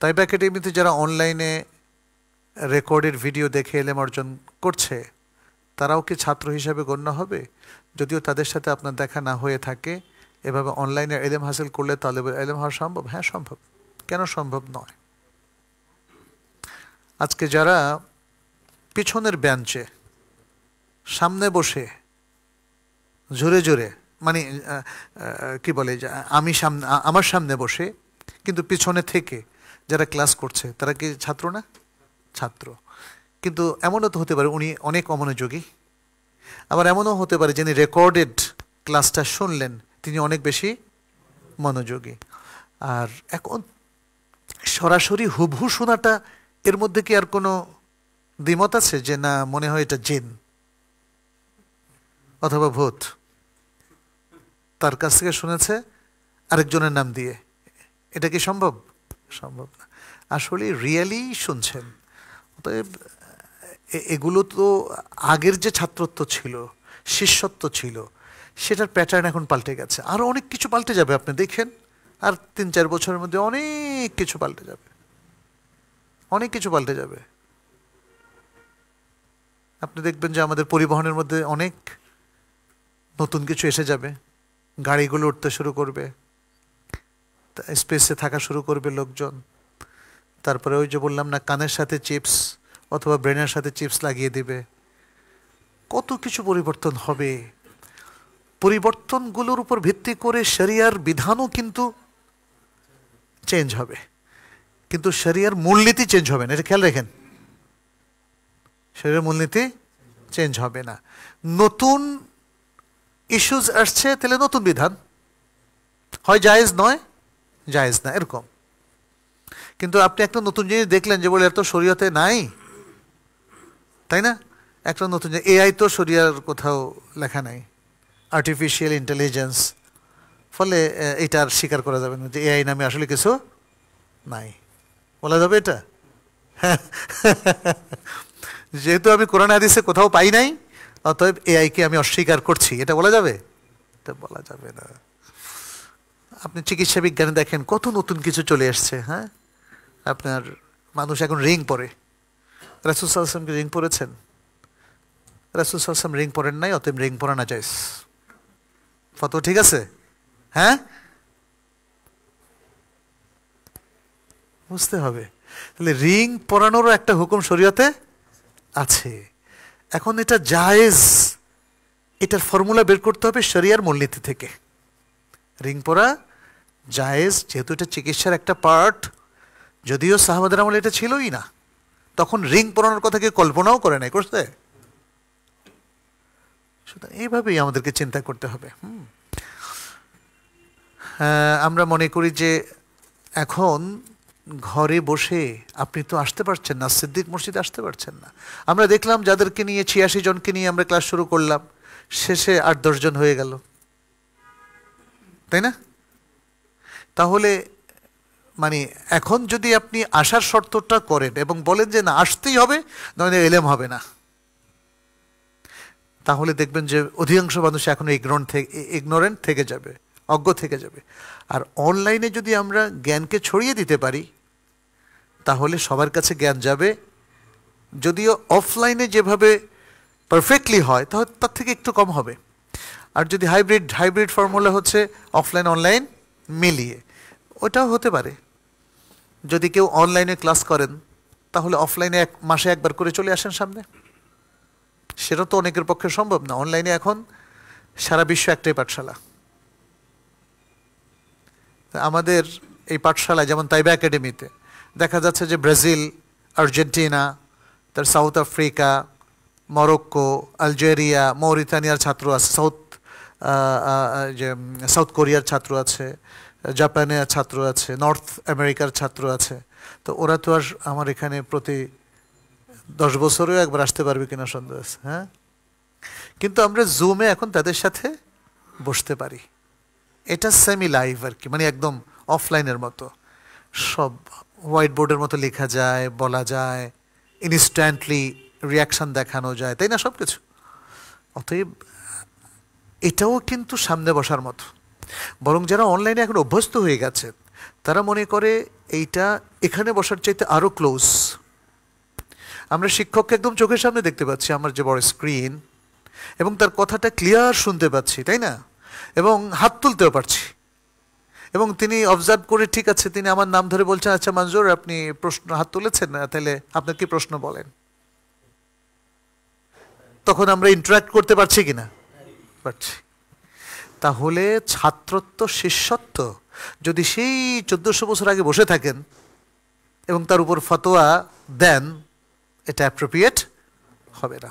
তাইবা একাডেমিতে যারা অনলাইনে রেকর্ডেড ভিডিও দেখে এলেম অর্জন করছে তারাও কি ছাত্র হিসাবে গণ্য হবে? যদিও তাদের সাথে আপনার দেখা না হয়ে থাকে, এভাবে অনলাইনে এলেম হাসিল করলে তালেবে এলেম হওয়া সম্ভব? হ্যাঁ সম্ভব, কেন সম্ভব নয়। আজকে যারা পিছনের বেঞ্চে সামনে বসে জোরে জোরে, মানে কি বলে, আমি সামনে, আমার সামনে বসে কিন্তু পিছনে থেকে যারা ক্লাস করছে তারা কি ছাত্র না? ছাত্র। কিন্তু এমনও তো হতে পারে উনি অনেক অমনোযোগী, আবার এমনও হতে পারে যিনি রেকর্ডেড ক্লাসটা শুনলেন তিনি অনেক বেশি মনোযোগী। আর এখন সরাসরি হুবহু শোনাটা, এর মধ্যে কি আর কোনো দ্বিমত আছে যে না মনে হয় এটা জিন অথবা ভূত, তার কাছ থেকে শুনেছে আরেকজনের নাম দিয়ে, এটা কি সম্ভব? সম্ভব না। আসলে রিয়েলি শুনছেন। অতএব এগুলো তো আগের যে ছাত্রত্ব ছিল, শিষ্যত্ব ছিল, সেটার প্যাটার্ন এখন পাল্টে গেছে। আরও অনেক কিছু পাল্টে যাবে, আপনি দেখেন আর ৩-৪ বছরের মধ্যে অনেক কিছু পাল্টে যাবে, অনেক কিছু পাল্টে যাবে। আপনি দেখবেন যে আমাদের পরিবহনের মধ্যে অনেক নতুন কিছু এসে যাবে, গাড়িগুলো উঠতে শুরু করবে, স্পেসে থাকা শুরু করবে লোকজন। তারপরে ওই যে বললাম না, কানের সাথে চিপস অথবা ব্রেনের সাথে চিপস লাগিয়ে দিবে, কত কিছু পরিবর্তন হবে। পরিবর্তনগুলোর উপর ভিত্তি করে শরিয়ার বিধানও কিন্তু চেঞ্জ হবে, কিন্তু শরিয়ার মূলনীতি চেঞ্জ হবে না, এটা খেয়াল রাখেন। শরিয়ার মূলনীতি চেঞ্জ হবে না। নতুন ইস্যুজ আসছে, তাহলে নতুন বিধান হয় জায়েজ নয় জায়েজ না, এরকম। কিন্তু আপনি একটা নতুন জিনিস দেখলেন যে বলে এত শরীয়তে নাই, তাই না? একটা নতুন এআই তো শরিয়ার কোথাও লেখা নাই, আর্টিফিশিয়াল ইন্টেলিজেন্স, ফলে এটা আর স্বীকার করা যাবে না যে এআই নামে আসলে কিছু নাই, বলা যাবে এটা? যেহেতু আমি কোরআন হাদিসে কোথাও পাই নাই, অতএব এআইকে আমি অস্বীকার করছি, এটা বলা যাবে? এটা বলা যাবে না। আপনি চিকিৎসা বিজ্ঞানে দেখেন কত নতুন কিছু চলে আসছে। হ্যাঁ, আপনার মানুষ এখন রিং পরে। রাসূল সাল্লাল্লাহু আলাইহি ওয়াসাল্লাম রিং পরেছেন? রাসূল সাল্লাল্লাহু আলাইহি ওয়াসাল্লাম রিং পরেন নাই, অতএব রিং পরা নাজায়েজ। ফতোয়া ঠিক আছে? হ্যাঁ, বুঝতে হবে। তাহলে রিং পরানোরও একটা হুকুম শরীয়তে আছে। এখন এটা জায়েজ, এটার ফর্মুলা বের করতে হবে শরিয়ার মূলনীতি থেকে। রিং পরা জায়েজ, যেহেতু এটা চিকিৎসার একটা পার্ট, যদিও সাহাবাদের আমলে এটা ছিলই না, তখন রিং পরানোর কথা কেউ কল্পনাও করে নাই, করছে? সুতরাং এইভাবেই আমাদেরকে চিন্তা করতে হবে। আমরা মনে করি যে এখন ঘরে বসে আপনি তো আসতে পারছেন না, সিদ্দিক মসজিদে আসতে পারছেন না। আমরা দেখলাম যাদেরকে নিয়ে ৮৬ জনকে নিয়ে আমরা ক্লাস শুরু করলাম, শেষে ৮-১০ জন হয়ে গেল, তাই না? তাহলে মানে এখন যদি আপনি আসার শর্তটা করেন এবং বলেন যে না আসতেই হবে, নইলে এলেম হবে না, তাহলে দেখবেন যে অধিকাংশ মানুষ এখনো ইগনোরেন্ট থেকে যাবে, অজ্ঞ থেকে যাবে। আর অনলাইনে যদি আমরা জ্ঞানকে ছড়িয়ে দিতে পারি তাহলে সবার কাছে জ্ঞান যাবে। যদিও অফলাইনে যেভাবে পারফেক্টলি হয় তাহলে তার থেকে একটু কম হবে। আর যদি হাইব্রিড ফর্মুলা হচ্ছে অফলাইন অনলাইন মিলিয়ে, ওটাও হতে পারে। যদি কেউ অনলাইনে ক্লাস করেন তাহলে অফলাইনে মাসে একবার করে চলে আসেন সামনে, সেটা তো অনেকের পক্ষে সম্ভব না। অনলাইনে এখন সারা বিশ্ব একটাই পাঠশালা। আমাদের এই পাঠশালায় যেমন তাইবা একাডেমিতে দেখা যাচ্ছে যে ব্রাজিল, আর্জেন্টিনা, তার সাউথ আফ্রিকা, মরক্কো, আলজেরিয়া, মৌরিতানিয়ার ছাত্র আছে, সাউথ কোরিয়ার ছাত্র আছে, জাপানের ছাত্র আছে, নর্থ আমেরিকার ছাত্র আছে। তো ওরা তো আর আমার এখানে প্রতি 10 বছরেও একবার আসতে পারবে কিনা সন্দেহ আছে। হ্যাঁ, কিন্তু আমরা জুমে এখন তাদের সাথে বসতে পারি। এটা সেমি লাইভ আর কি, মানে একদম অফলাইনের মতো। সব হোয়াইট বোর্ডের মতো লেখা যায়, বলা যায়, ইনস্ট্যান্টলি রিয়াকশান দেখানো যায়, তাই না? সব কিছু। অতএব এটাও কিন্তু সামনে বসার মতো। বরং যারা অনলাইনে এখন অভ্যস্ত হয়ে গেছে তারা মনে করে এইটা এখানে বসার চাইতে আরও ক্লোজ। আমরা শিক্ষককে একদম চোখের সামনে দেখতে পাচ্ছি, আমার যে বড় স্ক্রিন, এবং তার কথাটা ক্লিয়ার শুনতে পাচ্ছি, তাই না? এবং হাত তুলতেও পারছি, এবং তিনি অবজার্ভ করে ঠিক আছে, তিনি আমার নাম ধরে বলছেন, আচ্ছা মঞ্জুর আপনি প্রশ্ন হাত তুলেছেন, তাহলে আপনার কি প্রশ্ন বলেন। তখন আমরা ইন্টারাক্ট করতে পারছি কিনা? পারছি। তাহলে ছাত্রত্ব শিষ্যত্ব যদি সেই 1400 বছর আগে বসে থাকেন এবং তার উপর ফতোয়া দেন, এটা অ্যাপ্রোপ্রিয়েট হবে না।